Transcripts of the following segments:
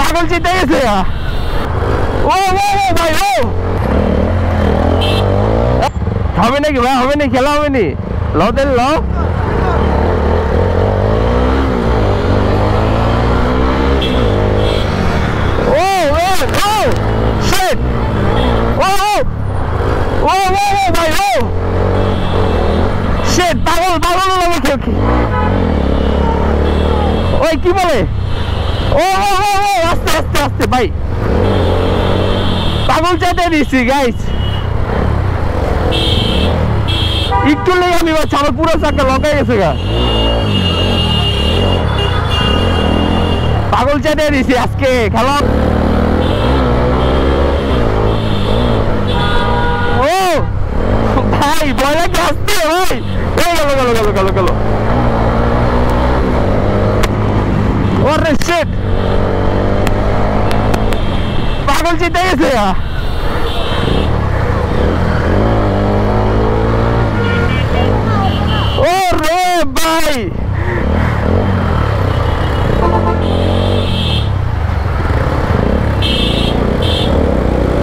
পাগল চেতে গেছে। ও ভাই ও হবে নাকি ভাই? হবে না, খেলা হবে নি? ল তেল ল। ও শিট। ও ভাই ও শিট। পাগল খেয়ে ওই কি বলে? ও আস্তে আস্তে আস্তে ভাই, পাগল চাইতে দিচ্ছি গাইস। একটু লেগে আমি বাচ্চা আমার পুরো চাকা লকাই গেছে গা। পাগল চাইতে দিচ্ছি আজকে খেলা। ও ভাই ভয় লাগে আসতে ভাই। গেল ওরে শিট, পাগল চেতে গেছে। ও রে ভাই,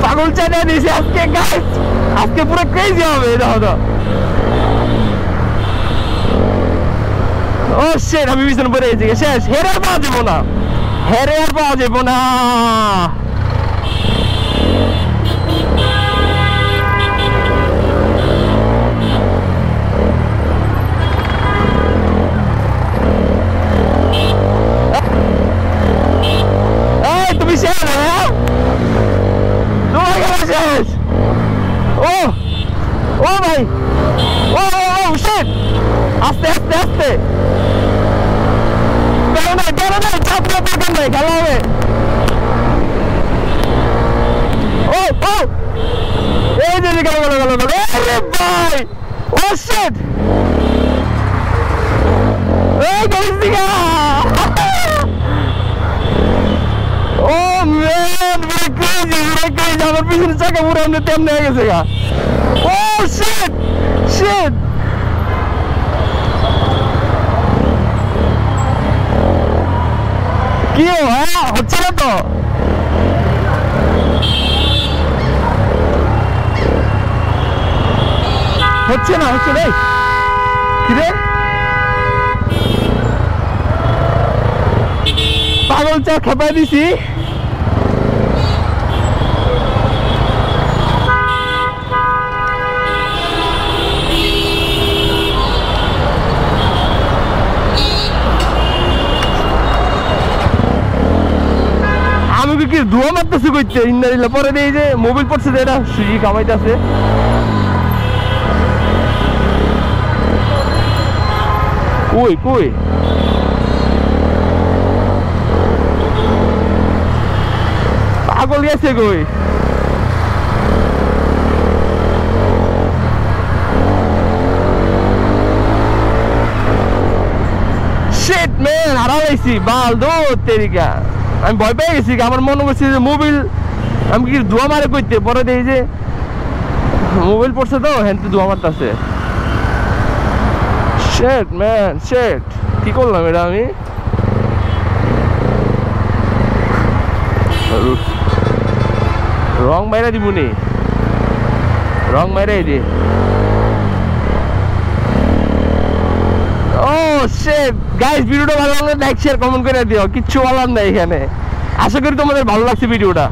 পাগল চেতে দিয়েছে আজকে গাইস। আজকে পুরো ক্রেজি হবে। দেখো ও শিট, আমি পিছনে পড়ে গেছি। শেষ, হেরে আর পাওয়া যাবো না, হেরে আর পাওয়া যাবো না। তুমি শেষ, হ্যাঁ তোমার খেলা শেষ। ও ভাই ও শিট, আস্তে আস্তে আস্তে। খেলা হবে। এই যে গেল ভাই। ও শিট, ও ম্যান আমার পিছনে চাকা পুরো তেমনি হয়ে গেছে গা। ও শিট শিট, কি হ্যাঁ হচ্ছে না তো? হচ্ছে রে কি রে? পাগল চা খেপাই দিছি। আমি কি ধোয়া মারতেছি করতে ইন্দারিল্লা। পরে এই যে মোবাইল পড়ছে যে এটা সুজি কামাইতেছে। কই পাগল গেছে কই? শিট ম্যান, হারাইছি বাল দো তেরিকা। আমি ভয় পেয়ে গেছি, আমার মনে করছি যে মোবাইল আমি কি ধোয়া মারে করতে। পরে এই যে মোবাইল পড়ছে তো হ্যাঁ ধোয়া মারতেছে। শিট ম্যান শিট, কি করলাম এটা আমি? রং মাইরা দিবনি, রং মাইরাই দি। ও শিট গাইস, ভিডিওটা ভালো লাগলে লাইক শেয়ার কমেন্ট করে দিও। কিচ্ছু বলার নাই এখানে। আশা করি তোমাদের ভালো লাগছে ভিডিওটা।